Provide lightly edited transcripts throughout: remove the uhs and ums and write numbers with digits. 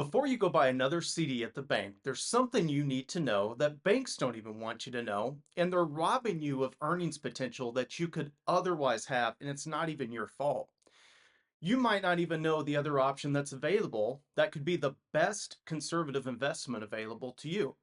Before you go buy another CD at the bank, there's something you need to know that banks don't even want you to know, and they're robbing you of earnings potential that you could otherwise have, and it's not even your fault. You might not even know the other option that's available that could be the best conservative investment available to you.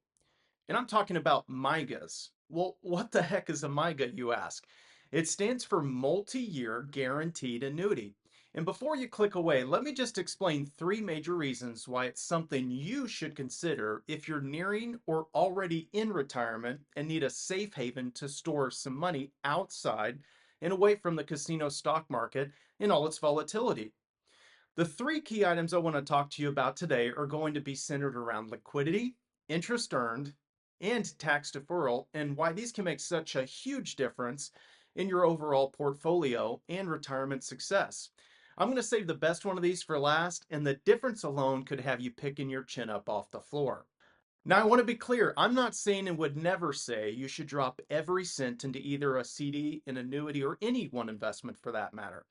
And I'm talking about MYGAs. Well, what the heck is a MYGA, you ask? It stands for Multi-Year Guaranteed Annuity. And before you click away, let me just explain three major reasons why it's something you should consider if you're nearing or already in retirement and need a safe haven to store some money outside and away from the casino stock market and all its volatility. The three key items I want to talk to you about today are going to be centered around liquidity, interest earned, and tax deferral, and why these can make such a huge difference in your overall portfolio and retirement success. I'm going to save the best one of these for last, and the difference alone could have you picking your chin up off the floor. Now, I want to be clear, I'm not saying and would never say you should drop every cent into either a CD, an annuity, or any one investment for that matter.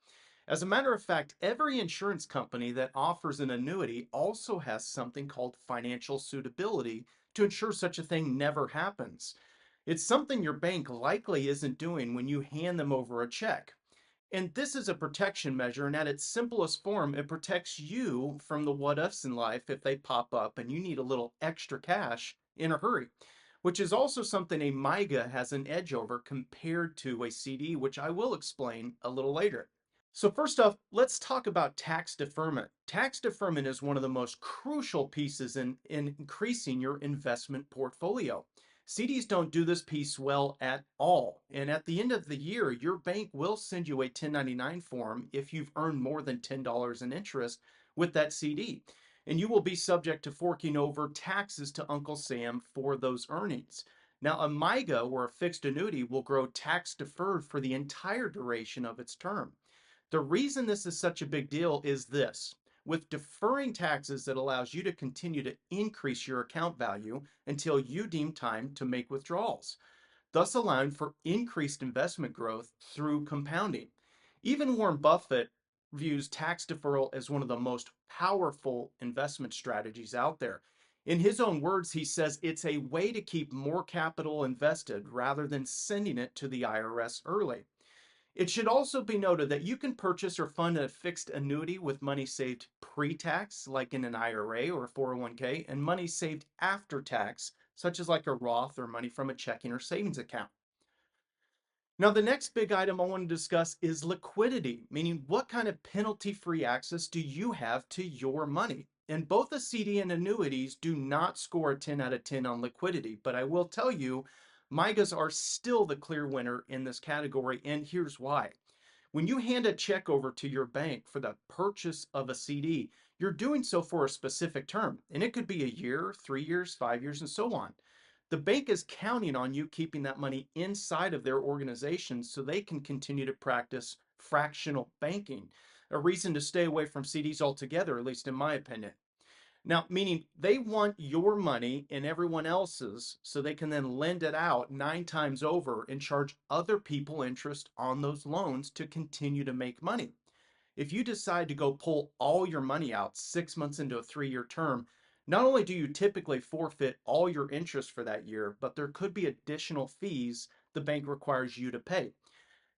As a matter of fact, every insurance company that offers an annuity also has something called financial suitability to ensure such a thing never happens. It's something your bank likely isn't doing when you hand them over a check. And this is a protection measure, and at its simplest form, it protects you from the what ifs in life if they pop up and you need a little extra cash in a hurry, which is also something a MYGA has an edge over compared to a CD, which I will explain a little later. So first off, let's talk about tax deferment. Tax deferment is one of the most crucial pieces in increasing your investment portfolio. CDs don't do this piece well at all. And at the end of the year, your bank will send you a 1099 form if you've earned more than $10 in interest with that CD. And you will be subject to forking over taxes to Uncle Sam for those earnings. Now, a MYGA or a fixed annuity will grow tax deferred for the entire duration of its term. The reason this is such a big deal is this. With deferring taxes, it allows you to continue to increase your account value until you deem time to make withdrawals, thus allowing for increased investment growth through compounding. Even Warren Buffett views tax deferral as one of the most powerful investment strategies out there. In his own words, he says it's a way to keep more capital invested rather than sending it to the IRS early. It should also be noted that you can purchase or fund a fixed annuity with money saved pre-tax, like in an IRA or a 401k, and money saved after tax, such as like a Roth or money from a checking or savings account. Now, the next big item I want to discuss is liquidity, meaning what kind of penalty-free access do you have to your money? And both the CD and annuities do not score a 10 out of 10 on liquidity, but I will tell you, MYGAs are still the clear winner in this category, and here's why. When you hand a check over to your bank for the purchase of a CD, you're doing so for a specific term, and it could be a year, 3 years, 5 years, and so on. The bank is counting on you keeping that money inside of their organization so they can continue to practice fractional banking, a reason to stay away from CDs altogether, at least in my opinion. Now, meaning they want your money and everyone else's so they can then lend it out 9 times over and charge other people interest on those loans to continue to make money. If you decide to go pull all your money out 6 months into a 3 year term, not only do you typically forfeit all your interest for that year, but there could be additional fees the bank requires you to pay.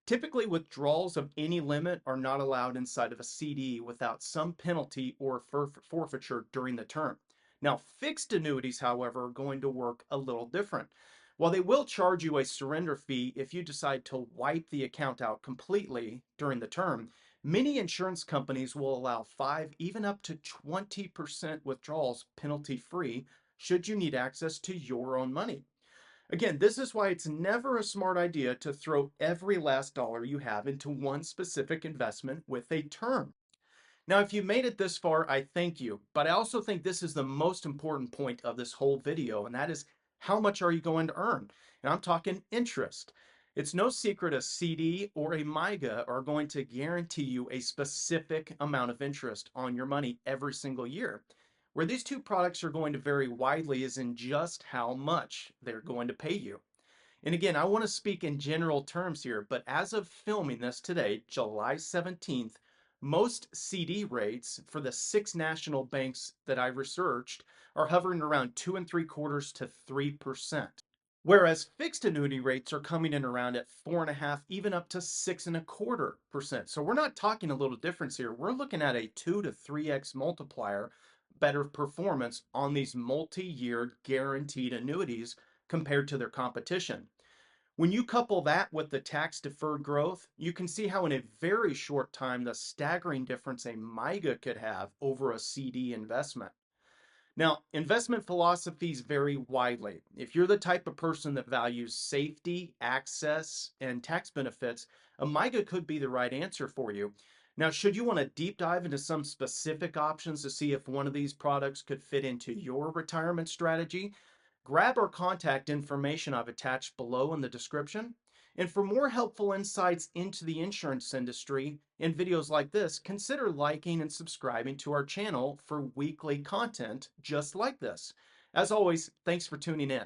Typically, withdrawals of any limit are not allowed inside of a CD without some penalty or forfeiture during the term. Now, fixed annuities, however, are going to work a little different. While they will charge you a surrender fee if you decide to wipe the account out completely during the term, many insurance companies will allow 5, even up to 20% withdrawals penalty free should you need access to your own money. Again, this is why it's never a smart idea to throw every last dollar you have into one specific investment with a term. Now, if you made it this far, I thank you, but I also think this is the most important point of this whole video, and that is how much are you going to earn? And I'm talking interest. It's no secret a CD or a MYGA are going to guarantee you a specific amount of interest on your money every single year. Where these two products are going to vary widely is in just how much they're going to pay you. And again, I want to speak in general terms here, but as of filming this today, July 17th, Most CD rates for the six national banks that I researched are hovering around two and three quarters to 3%. Whereas fixed annuity rates are coming in around at four and a half, even up to six and a quarter percent. So we're not talking a little difference here. We're looking at a 2 to 3x multiplier better performance on these multi-year guaranteed annuities compared to their competition. When you couple that with the tax deferred growth, you can see how in a very short time the staggering difference a MYGA could have over a CD investment. Now, investment philosophies vary widely. If you're the type of person that values safety, access, and tax benefits, a MYGA could be the right answer for you. Now, should you want to deep dive into some specific options to see if one of these products could fit into your retirement strategy, grab our contact information I've attached below in the description. And for more helpful insights into the insurance industry and videos like this, consider liking and subscribing to our channel for weekly content just like this. As always, thanks for tuning in.